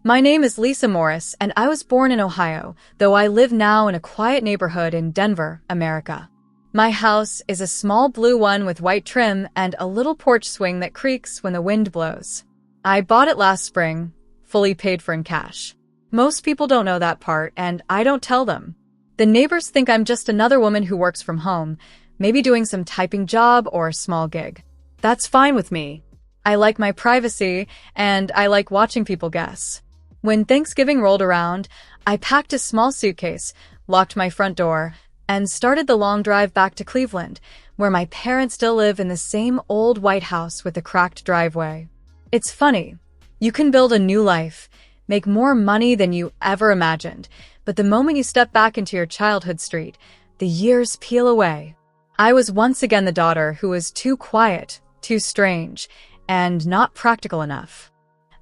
My name is Lisa Morris, and I was born in Ohio, though I live now in a quiet neighborhood in Denver, America. My house is a small blue one with white trim and a little porch swing that creaks when the wind blows. I bought it last spring, fully paid for in cash. Most people don't know that part, and I don't tell them. The neighbors think I'm just another woman who works from home, maybe doing some typing job or a small gig. That's fine with me. I like my privacy, and I like watching people guess. When Thanksgiving rolled around, I packed a small suitcase, locked my front door, and started the long drive back to Cleveland, where my parents still live in the same old white house with a cracked driveway. It's funny. You can build a new life, make more money than you ever imagined, but the moment you step back into your childhood street, the years peel away. I was once again the daughter who was too quiet, too strange, and not practical enough.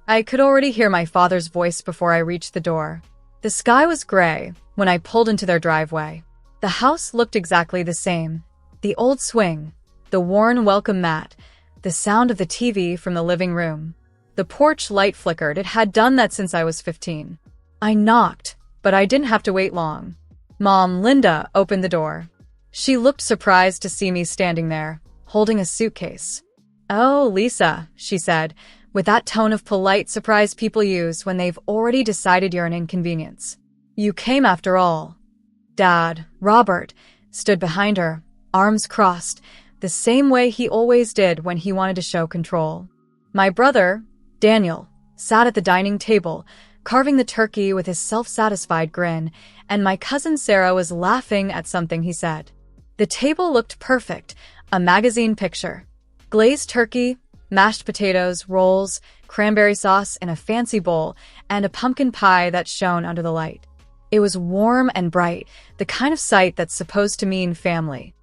I could already hear my father's voice before I reached the door. The sky was gray when I pulled into their driveway. The house looked exactly the same. The old swing, the worn welcome mat, the sound of the TV from the living room. The porch light flickered. It had done that since I was 15. I knocked, but I didn't have to wait long. Mom, Linda, opened the door. She looked surprised to see me standing there, holding a suitcase. "Oh, Lisa," she said, with that tone of polite surprise people use when they've already decided you're an inconvenience. "You came after all." Dad, Robert, stood behind her, arms crossed, the same way he always did when he wanted to show control. My brother, Daniel, sat at the dining table, carving the turkey with his self-satisfied grin, and my cousin Sarah was laughing at something he said. The table looked perfect, a magazine picture. Glazed turkey, mashed potatoes, rolls, cranberry sauce in a fancy bowl, and a pumpkin pie that shone under the light. It was warm and bright, the kind of sight that's supposed to mean family.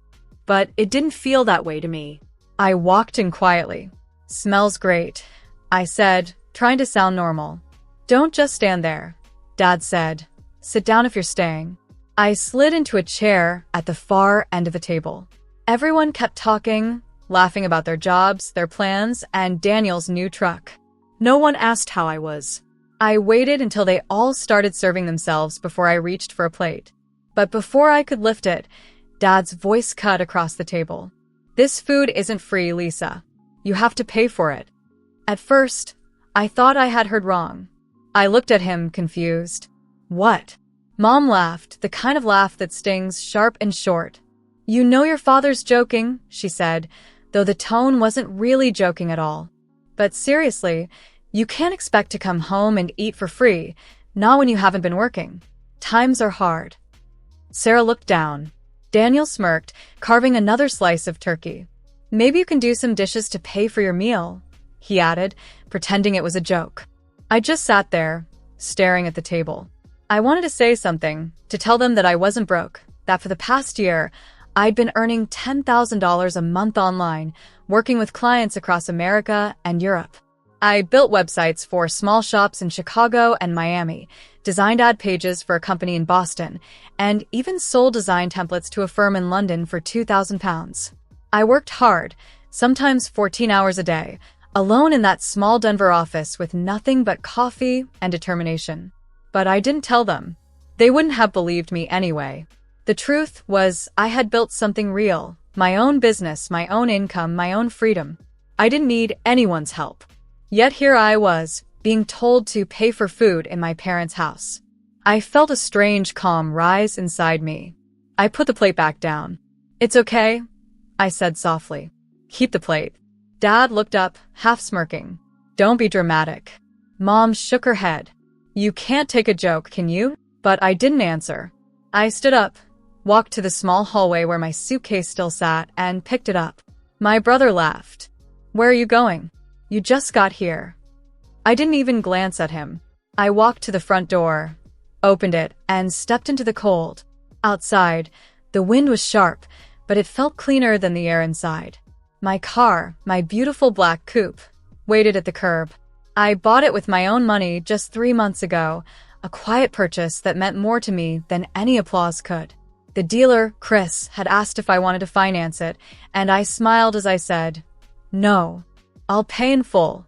But it didn't feel that way to me. I walked in quietly. "Smells great," I said, trying to sound normal. "Don't just stand there," Dad said. "Sit down if you're staying." I slid into a chair at the far end of the table. Everyone kept talking, laughing about their jobs, their plans, and Daniel's new truck. No one asked how I was. I waited until they all started serving themselves before I reached for a plate. But before I could lift it, Dad's voice cut across the table. "This food isn't free, Lisa. You have to pay for it." At first, I thought I had heard wrong. I looked at him, confused. "What?" Mom laughed, the kind of laugh that stings, sharp and short. "You know your father's joking," she said, though the tone wasn't really joking at all. "But seriously, you can't expect to come home and eat for free, not when you haven't been working. Times are hard." Sarah looked down. Daniel smirked, carving another slice of turkey. "Maybe you can do some dishes to pay for your meal," he added, pretending it was a joke. I just sat there, staring at the table. I wanted to say something, to tell them that I wasn't broke, that for the past year, I'd been earning $10,000 a month online, working with clients across America and Europe. I built websites for small shops in Chicago and Miami, designed ad pages for a company in Boston, and even sold design templates to a firm in London for £2,000. I worked hard, sometimes 14 hours a day, alone in that small Denver office with nothing but coffee and determination. But I didn't tell them. They wouldn't have believed me anyway. The truth was, I had built something real, my own business, my own income, my own freedom. I didn't need anyone's help. Yet here I was, being told to pay for food in my parents' house. I felt a strange calm rise inside me. I put the plate back down. "It's okay," I said softly. "Keep the plate." Dad looked up, half smirking. "Don't be dramatic." Mom shook her head. "You can't take a joke, can you?" But I didn't answer. I stood up, walked to the small hallway where my suitcase still sat, and picked it up. My brother laughed. "Where are you going? You just got here." I didn't even glance at him. I walked to the front door, opened it, and stepped into the cold. Outside, the wind was sharp, but it felt cleaner than the air inside. My car, my beautiful black coupe, waited at the curb. I bought it with my own money just 3 months ago, a quiet purchase that meant more to me than any applause could. The dealer, Chris, had asked if I wanted to finance it, and I smiled as I said, "No, I'll pay in full."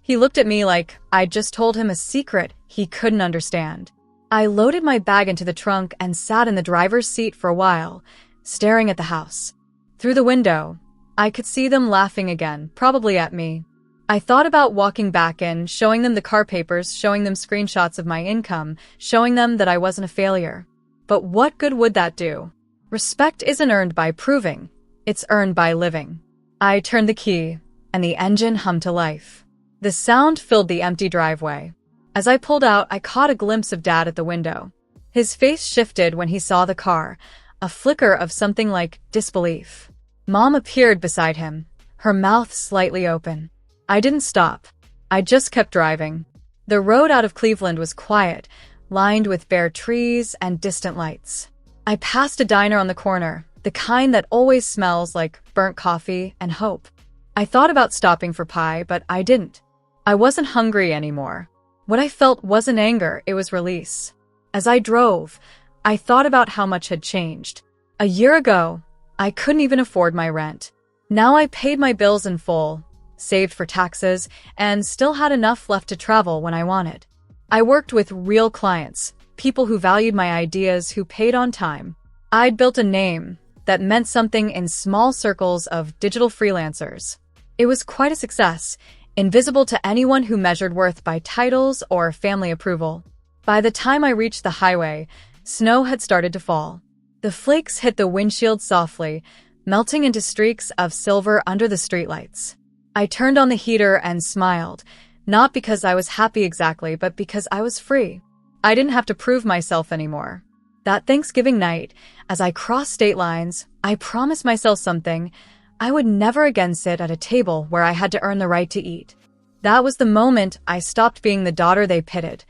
He looked at me like I'd just told him a secret He couldn't understand. I loaded my bag into the trunk and sat in the driver's seat for a while, staring at the house. Through the window, I could see them laughing again, probably at me. I thought about walking back in, showing them the car papers, showing them screenshots of my income, showing them that I wasn't a failure. But what good would that do? Respect isn't earned by proving, it's earned by living. I turned the key, and the engine hummed to life. The sound filled the empty driveway. As I pulled out, I caught a glimpse of Dad at the window. His face shifted when he saw the car, a flicker of something like disbelief. Mom appeared beside him, her mouth slightly open. I didn't stop. I just kept driving. The road out of Cleveland was quiet, lined with bare trees and distant lights. I passed a diner on the corner, the kind that always smells like burnt coffee and hope. I thought about stopping for pie, but I didn't. I wasn't hungry anymore. What I felt wasn't anger, it was release. As I drove, I thought about how much had changed. A year ago, I couldn't even afford my rent. Now I paid my bills in full, saved for taxes, and still had enough left to travel when I wanted. I worked with real clients, people who valued my ideas, who paid on time. I'd built a name that meant something in small circles of digital freelancers. It was quite a success, invisible to anyone who measured worth by titles or family approval. By the time I reached the highway, snow had started to fall. The flakes hit the windshield softly, melting into streaks of silver under the streetlights. I turned on the heater and smiled, not because I was happy exactly, but because I was free. I didn't have to prove myself anymore. That Thanksgiving night, as I crossed state lines, I promised myself something. I would never again sit at a table where I had to earn the right to eat. That was the moment I stopped being the daughter they pitied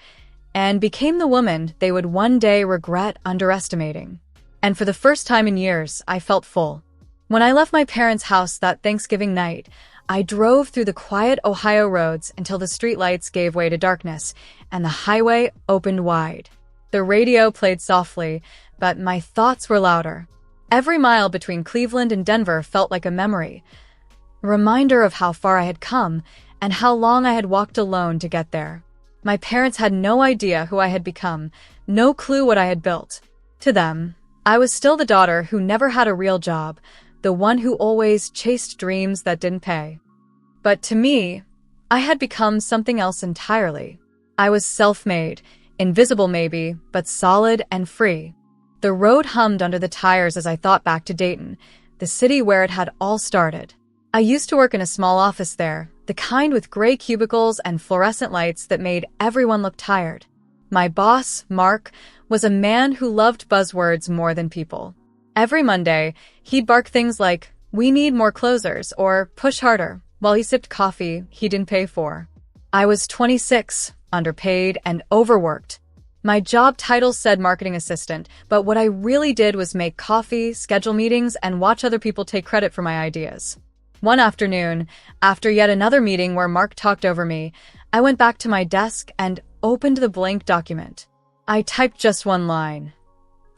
and became the woman they would one day regret underestimating. And for the first time in years, I felt full. When I left my parents' house that Thanksgiving night, I drove through the quiet Ohio roads until the streetlights gave way to darkness and the highway opened wide. The radio played softly, but my thoughts were louder. Every mile between Cleveland and Denver felt like a memory, a reminder of how far I had come and how long I had walked alone to get there. My parents had no idea who I had become, no clue what I had built. To them, I was still the daughter who never had a real job, the one who always chased dreams that didn't pay. But to me, I had become something else entirely. I was self-made, invisible maybe, but solid and free. The road hummed under the tires as I thought back to Dayton, the city where it had all started. I used to work in a small office there, the kind with gray cubicles and fluorescent lights that made everyone look tired. My boss, Mark, was a man who loved buzzwords more than people. Every Monday, he'd bark things like, "We need more closers," or "Push harder," while he sipped coffee he didn't pay for. I was 26, underpaid, and overworked. My job title said marketing assistant, but what I really did was make coffee, schedule meetings, and watch other people take credit for my ideas. One afternoon, after yet another meeting where Mark talked over me, I went back to my desk and opened the blank document. I typed just one line.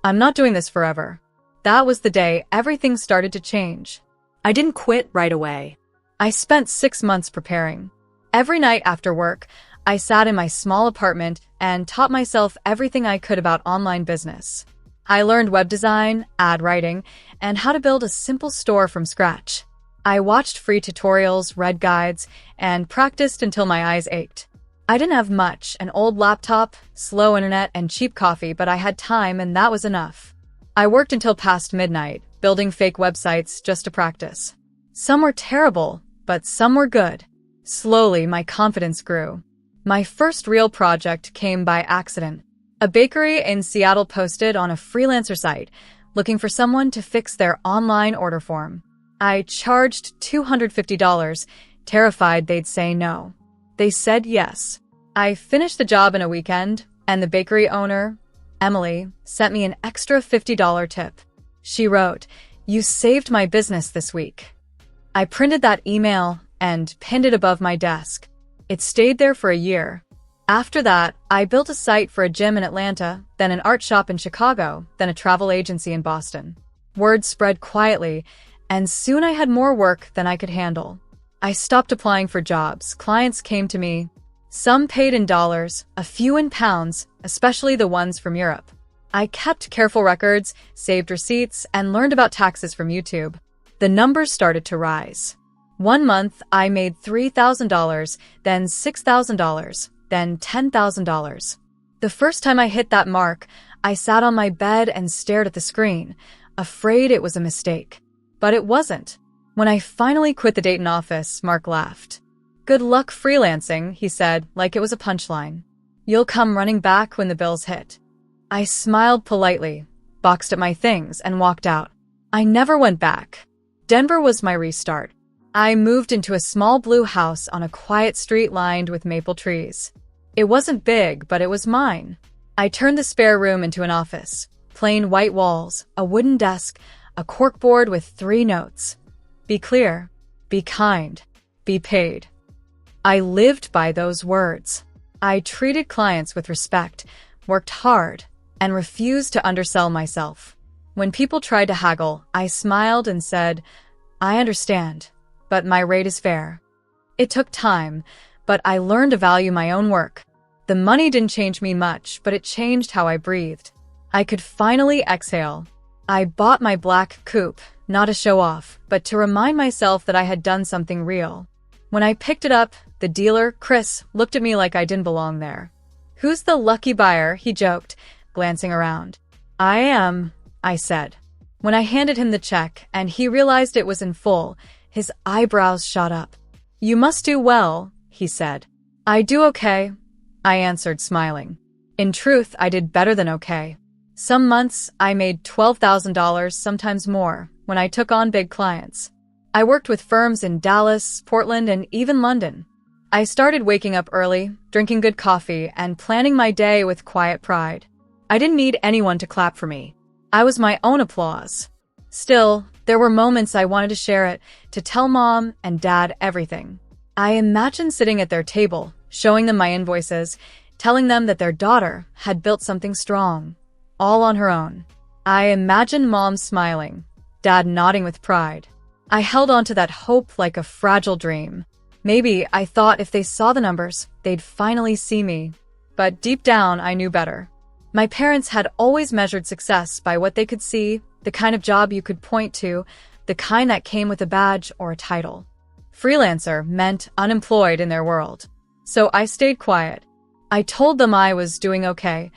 "I'm not doing this forever." That was the day everything started to change. I didn't quit right away. I spent 6 months preparing. Every night after work, I sat in my small apartment and taught myself everything I could about online business. I learned web design, ad writing, and how to build a simple store from scratch. I watched free tutorials, read guides, and practiced until my eyes ached. I didn't have much, an old laptop, slow internet, and cheap coffee, but I had time and that was enough. I worked until past midnight, building fake websites just to practice. Some were terrible, but some were good. Slowly, my confidence grew. My first real project came by accident. A bakery in Seattle posted on a freelancer site, looking for someone to fix their online order form. I charged $250, terrified they'd say no. They said yes. I finished the job in a weekend, and the bakery owner, Emily, sent me an extra $50 tip. She wrote, "You saved my business this week." I printed that email and pinned it above my desk. It stayed there for a year. After that, I built a site for a gym in Atlanta, then an art shop in Chicago, then a travel agency in Boston. Word spread quietly, and soon I had more work than I could handle. I stopped applying for jobs. Clients came to me. Some paid in dollars, a few in pounds, especially the ones from Europe. I kept careful records, saved receipts, and learned about taxes from YouTube. The numbers started to rise. One month, I made $3,000, then $6,000, then $10,000. The first time I hit that mark, I sat on my bed and stared at the screen, afraid it was a mistake. But it wasn't. When I finally quit the Dayton office, Mark laughed. "Good luck freelancing," he said, like it was a punchline. "You'll come running back when the bills hit." I smiled politely, boxed up my things, and walked out. I never went back. Denver was my restart. I moved into a small blue house on a quiet street lined with maple trees. It wasn't big, but it was mine. I turned the spare room into an office. Plain white walls, a wooden desk, a corkboard with 3 notes. Be clear, be kind, be paid. I lived by those words. I treated clients with respect, worked hard, and refused to undersell myself. When people tried to haggle, I smiled and said, "I understand, but my rate is fair." It took time, but I learned to value my own work. The money didn't change me much, but it changed how I breathed. I could finally exhale. I bought my black coupe, not to show off, but to remind myself that I had done something real. When I picked it up, the dealer, Chris, looked at me like I didn't belong there. "Who's the lucky buyer?" he joked, glancing around. "I am," I said. When I handed him the check and he realized it was in full, his eyebrows shot up. "You must do well," he said. "I do okay," I answered, smiling. In truth, I did better than okay. Some months, I made $12,000, sometimes more, when I took on big clients. I worked with firms in Dallas, Portland, and even London. I started waking up early, drinking good coffee, and planning my day with quiet pride. I didn't need anyone to clap for me. I was my own applause. Still, there were moments I wanted to share it, to tell Mom and Dad everything. I imagined sitting at their table, showing them my invoices, telling them that their daughter had built something strong, all on her own. I imagined Mom smiling, Dad nodding with pride. I held on to that hope like a fragile dream. Maybe I thought if they saw the numbers, they'd finally see me. But deep down, I knew better. My parents had always measured success by what they could see, the kind of job you could point to, the kind that came with a badge or a title. Freelancer meant unemployed in their world. So I stayed quiet. I told them I was doing okay,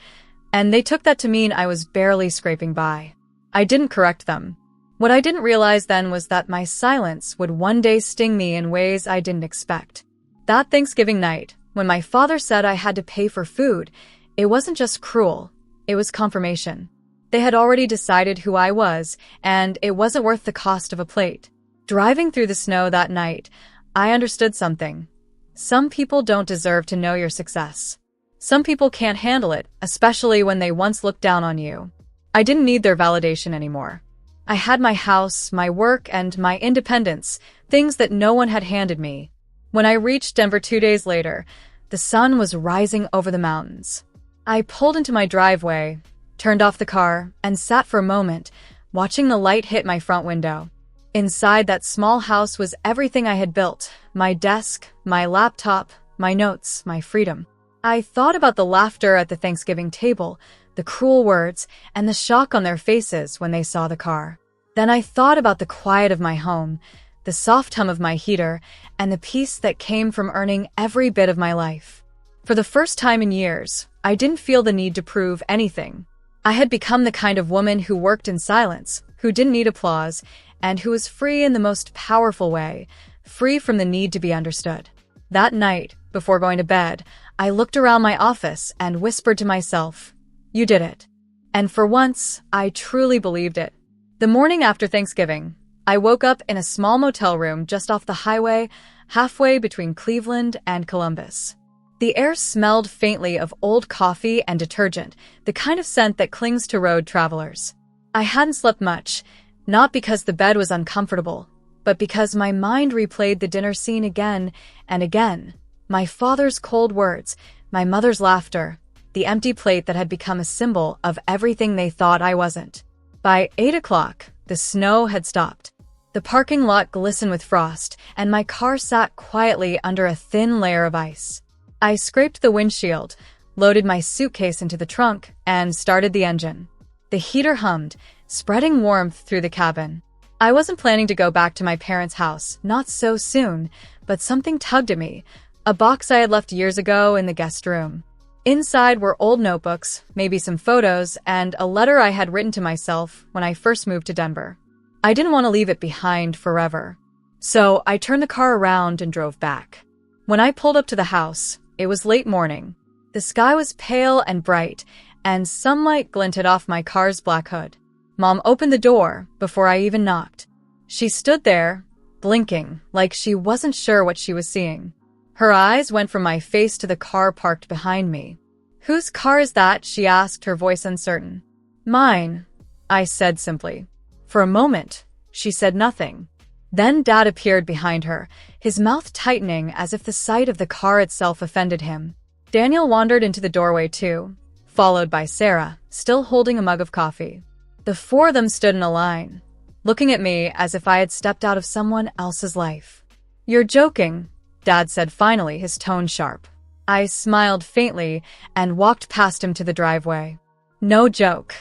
and they took that to mean I was barely scraping by. I didn't correct them. What I didn't realize then was that my silence would one day sting me in ways I didn't expect. That Thanksgiving night, when my father said I had to pay for food, it wasn't just cruel, it was confirmation. They had already decided who I was, and it wasn't worth the cost of a plate. Driving through the snow that night, I understood something. Some people don't deserve to know your success. Some people can't handle it, especially when they once looked down on you. I didn't need their validation anymore. I had my house, my work, and my independence, things that no one had handed me. When I reached Denver 2 days later, the sun was rising over the mountains. I pulled into my driveway, turned off the car, and sat for a moment, watching the light hit my front window. Inside that small house was everything I had built: my desk, my laptop, my notes, my freedom. I thought about the laughter at the Thanksgiving table, the cruel words, and the shock on their faces when they saw the car. Then I thought about the quiet of my home, the soft hum of my heater, and the peace that came from earning every bit of my life. For the first time in years, I didn't feel the need to prove anything. I had become the kind of woman who worked in silence, who didn't need applause, and who was free in the most powerful way, free from the need to be understood. That night, before going to bed, I looked around my office and whispered to myself, "You did it." And for once, I truly believed it. The morning after Thanksgiving, I woke up in a small motel room just off the highway, halfway between Cleveland and Columbus. The air smelled faintly of old coffee and detergent, the kind of scent that clings to road travelers. I hadn't slept much, not because the bed was uncomfortable, but because my mind replayed the dinner scene again and again. My father's cold words, my mother's laughter, the empty plate that had become a symbol of everything they thought I wasn't. By 8 o'clock, the snow had stopped. The parking lot glistened with frost, and my car sat quietly under a thin layer of ice. I scraped the windshield, loaded my suitcase into the trunk, and started the engine. The heater hummed, spreading warmth through the cabin. I wasn't planning to go back to my parents' house, not so soon, but something tugged at me, a box I had left years ago in the guest room. Inside were old notebooks, maybe some photos, and a letter I had written to myself when I first moved to Denver. I didn't want to leave it behind forever. So I turned the car around and drove back. When I pulled up to the house, it was late morning. The sky was pale and bright, and sunlight glinted off my car's black hood. Mom opened the door before I even knocked. She stood there, blinking, like she wasn't sure what she was seeing. Her eyes went from my face to the car parked behind me. "Whose car is that?" she asked, her voice uncertain. "Mine," I said simply. For a moment, she said nothing. Then Dad appeared behind her, his mouth tightening as if the sight of the car itself offended him. Daniel wandered into the doorway too, followed by Sarah, still holding a mug of coffee. The four of them stood in a line, looking at me as if I had stepped out of someone else's life. "You're joking," Dad said finally, his tone sharp. I smiled faintly and walked past him to the driveway. "No joke."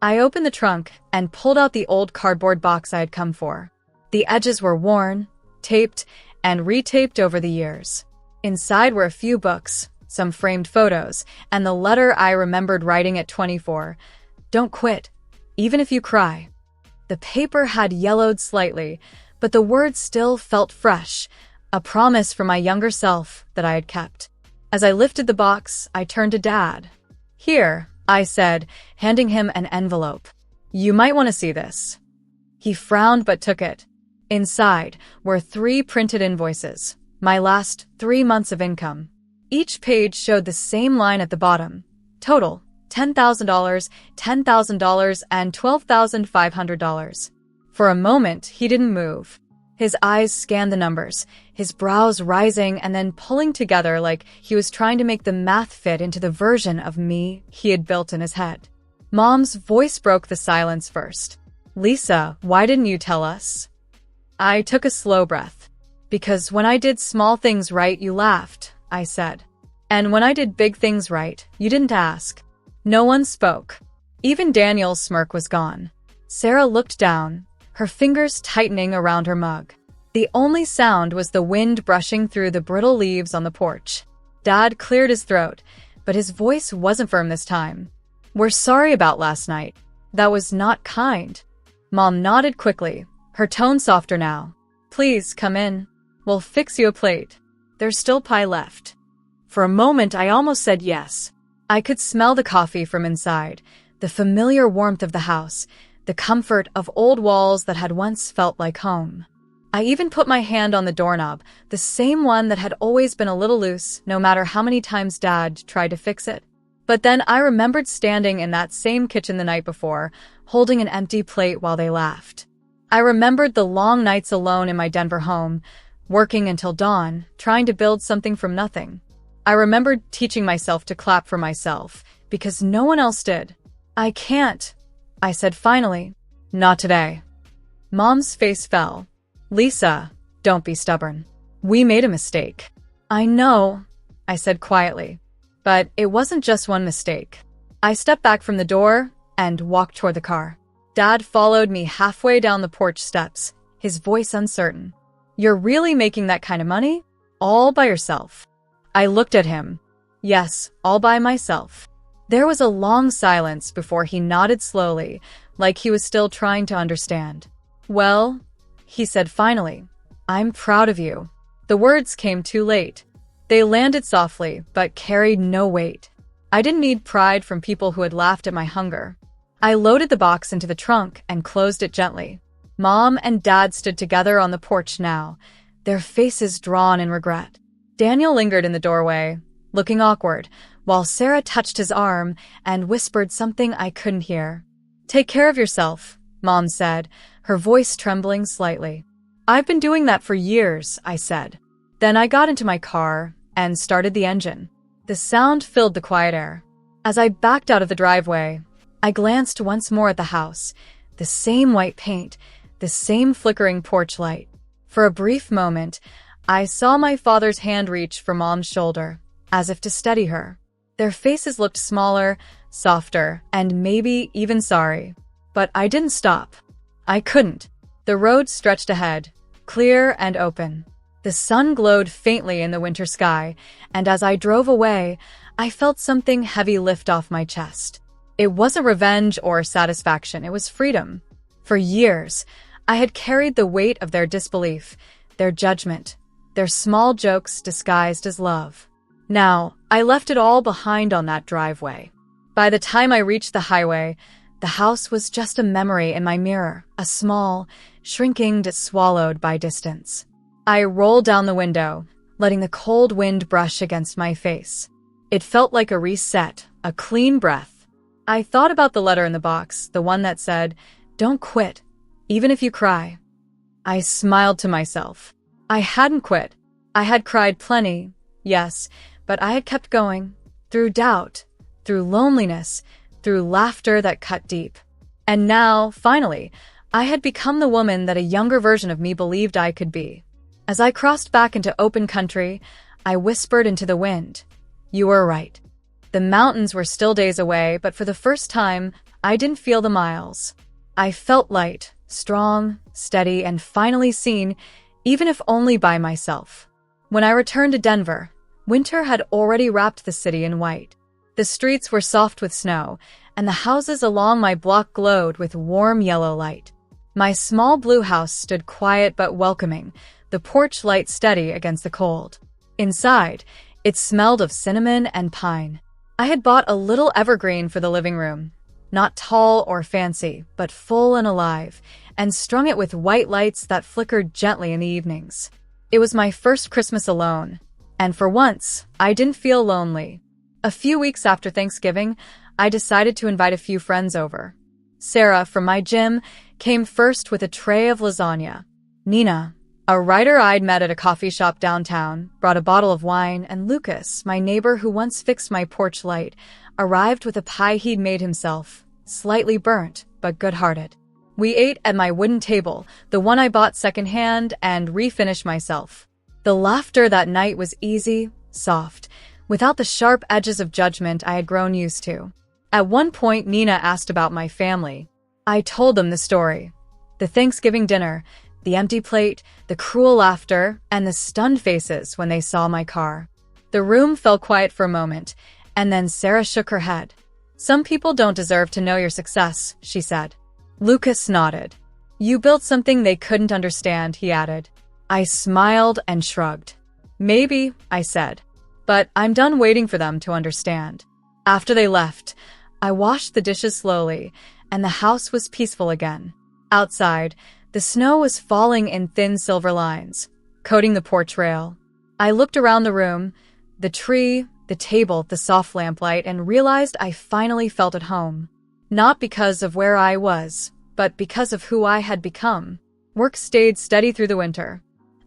I opened the trunk and pulled out the old cardboard box I had come for. The edges were worn, taped, and retaped over the years. Inside were a few books, some framed photos, and the letter I remembered writing at 24. "Don't quit, even if you cry." The paper had yellowed slightly, but the words still felt fresh, a promise from my younger self that I had kept. As I lifted the box, I turned to Dad. "Here," I said, handing him an envelope. "You might want to see this." He frowned but took it. Inside were 3 printed invoices, my last 3 months of income. Each page showed the same line at the bottom. Total, $10,000, $10,000, and $12,500. For a moment, he didn't move. His eyes scanned the numbers, his brows rising and then pulling together like he was trying to make the math fit into the version of me he had built in his head. Mom's voice broke the silence first. "Lisa, why didn't you tell us?" I took a slow breath. "Because when I did small things right, you laughed," I said. "And when I did big things right, you didn't ask." No one spoke. Even Daniel's smirk was gone. Sarah looked down, her fingers tightening around her mug. The only sound was the wind brushing through the brittle leaves on the porch. Dad cleared his throat, but his voice wasn't firm this time. "We're sorry about last night. That was not kind." Mom nodded quickly, her tone softer now. "Please come in. We'll fix you a plate. There's still pie left." For a moment, I almost said yes. I could smell the coffee from inside, the familiar warmth of the house, the comfort of old walls that had once felt like home. I even put my hand on the doorknob, the same one that had always been a little loose, no matter how many times Dad tried to fix it. But then I remembered standing in that same kitchen the night before, holding an empty plate while they laughed. I remembered the long nights alone in my Denver home, working until dawn, trying to build something from nothing. I remembered teaching myself to clap for myself, because no one else did. "I can't," I said finally. "Not today." Mom's face fell. "Lisa, don't be stubborn. We made a mistake." "I know," I said quietly. But it wasn't just one mistake. I stepped back from the door and walked toward the car. Dad followed me halfway down the porch steps, his voice uncertain. "You're really making that kind of money? All by yourself?" I looked at him. "Yes, all by myself." There was a long silence before he nodded slowly, like he was still trying to understand. "Well," he said finally, "I'm proud of you." The words came too late. They landed softly, but carried no weight. I didn't need pride from people who had laughed at my hunger. I loaded the box into the trunk and closed it gently. Mom and Dad stood together on the porch now, their faces drawn in regret. Daniel lingered in the doorway, looking awkward, while Sarah touched his arm and whispered something I couldn't hear. "Take care of yourself," Mom said, her voice trembling slightly. "I've been doing that for years," I said. Then I got into my car and started the engine. The sound filled the quiet air. As I backed out of the driveway, I glanced once more at the house, the same white paint, the same flickering porch light. For a brief moment, I saw my father's hand reach for Mom's shoulder, as if to steady her. Their faces looked smaller, softer, and maybe even sorry. But I didn't stop. I couldn't. The road stretched ahead, clear and open. The sun glowed faintly in the winter sky, and as I drove away, I felt something heavy lift off my chest. It wasn't revenge or satisfaction, it was freedom. For years, I had carried the weight of their disbelief, their judgment, their small jokes disguised as love. Now, I left it all behind on that driveway. By the time I reached the highway, the house was just a memory in my mirror, a small, shrinking swallowed by distance. I rolled down the window, letting the cold wind brush against my face. It felt like a reset, a clean breath. I thought about the letter in the box, the one that said, "Don't quit, even if you cry." I smiled to myself. I hadn't quit. I had cried plenty, yes, but I had kept going, through doubt, through loneliness, through laughter that cut deep. And now, finally, I had become the woman that a younger version of me believed I could be. As I crossed back into open country, I whispered into the wind, "You were right." The mountains were still days away, but for the first time, I didn't feel the miles. I felt light, strong, steady, and finally seen, even if only by myself. When I returned to Denver, winter had already wrapped the city in white. The streets were soft with snow, and the houses along my block glowed with warm yellow light. My small blue house stood quiet but welcoming, the porch light steady against the cold. Inside, it smelled of cinnamon and pine. I had bought a little evergreen for the living room, not tall or fancy, but full and alive, and strung it with white lights that flickered gently in the evenings. It was my first Christmas alone, and for once, I didn't feel lonely. A few weeks after Thanksgiving, I decided to invite a few friends over. Sarah, from my gym, came first with a tray of lasagna. Nina, a writer I'd met at a coffee shop downtown, brought a bottle of wine, and Lucas, my neighbor who once fixed my porch light, arrived with a pie he'd made himself, slightly burnt, but good-hearted. We ate at my wooden table, the one I bought secondhand, and refinished myself. The laughter that night was easy, soft, without the sharp edges of judgment I had grown used to. At one point, Nina asked about my family. I told them the story. The Thanksgiving dinner, the empty plate, the cruel laughter, and the stunned faces when they saw my car. The room fell quiet for a moment, and then Sarah shook her head. "Some people don't deserve to know your success," she said. Lucas nodded. "You built something they couldn't understand," he added. I smiled and shrugged. "Maybe," I said, "but I'm done waiting for them to understand." After they left, I washed the dishes slowly, and the house was peaceful again. Outside, the snow was falling in thin silver lines, coating the porch rail. I looked around the room, the tree, the table, the soft lamplight, and realized I finally felt at home. Not because of where I was, but because of who I had become. Work stayed steady through the winter.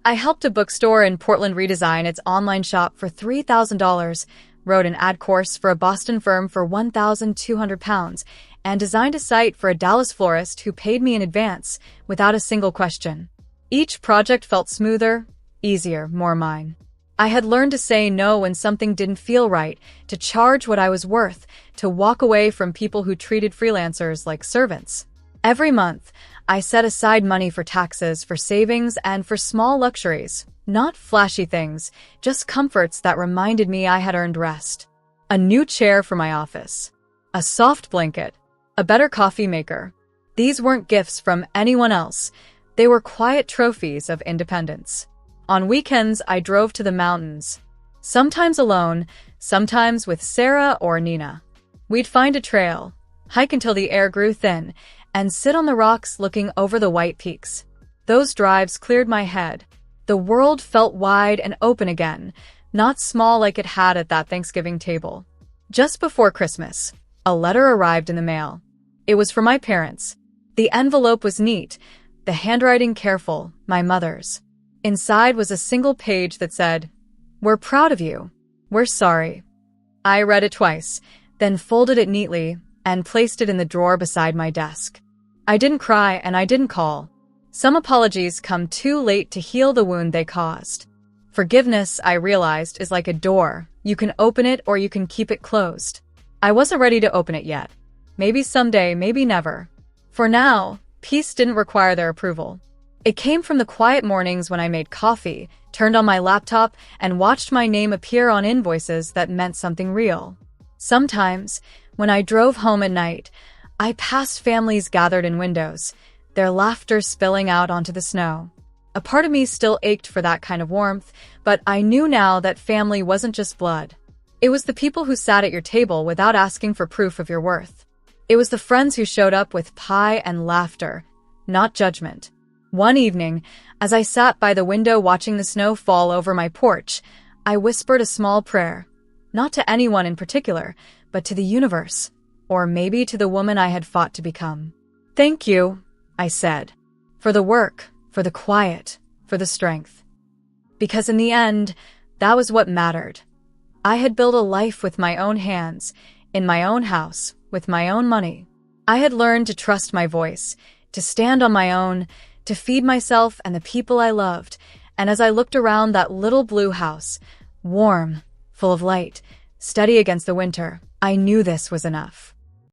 I helped a bookstore in Portland redesign its online shop for $3,000, wrote an ad course for a Boston firm for £1,200, and designed a site for a Dallas florist who paid me in advance without a single question. Each project felt smoother, easier, more mine. I had learned to say no when something didn't feel right, to charge what I was worth, to walk away from people who treated freelancers like servants. Every month, I set aside money for taxes, for savings, and for small luxuries. Not flashy things, just comforts that reminded me I had earned rest. A new chair for my office. A soft blanket. A better coffee maker. These weren't gifts from anyone else. They were quiet trophies of independence. On weekends, I drove to the mountains. Sometimes alone, sometimes with Sarah or Nina. We'd find a trail, hike until the air grew thin, and sit on the rocks looking over the white peaks. Those drives cleared my head. The world felt wide and open again, not small like it had at that Thanksgiving table. Just before Christmas, a letter arrived in the mail. It was from my parents. The envelope was neat, the handwriting careful, my mother's. Inside was a single page that said, "We're proud of you. We're sorry." I read it twice, then folded it neatly and placed it in the drawer beside my desk. I didn't cry and I didn't call. Some apologies come too late to heal the wound they caused. Forgiveness, I realized, is like a door. You can open it or you can keep it closed. I wasn't ready to open it yet. Maybe someday, maybe never. For now, peace didn't require their approval. It came from the quiet mornings when I made coffee, turned on my laptop, and watched my name appear on invoices that meant something real. Sometimes, when I drove home at night, I passed families gathered in windows, their laughter spilling out onto the snow. A part of me still ached for that kind of warmth, but I knew now that family wasn't just blood. It was the people who sat at your table without asking for proof of your worth. It was the friends who showed up with pie and laughter, not judgment. One evening, as I sat by the window watching the snow fall over my porch, I whispered a small prayer. Not to anyone in particular, but to the universe, or maybe to the woman I had fought to become. "Thank you," I said, "for the work, for the quiet, for the strength." Because in the end, that was what mattered. I had built a life with my own hands, in my own house, with my own money. I had learned to trust my voice, to stand on my own, to feed myself and the people I loved, and as I looked around that little blue house, warm, full of light, steady against the winter, I knew this was enough.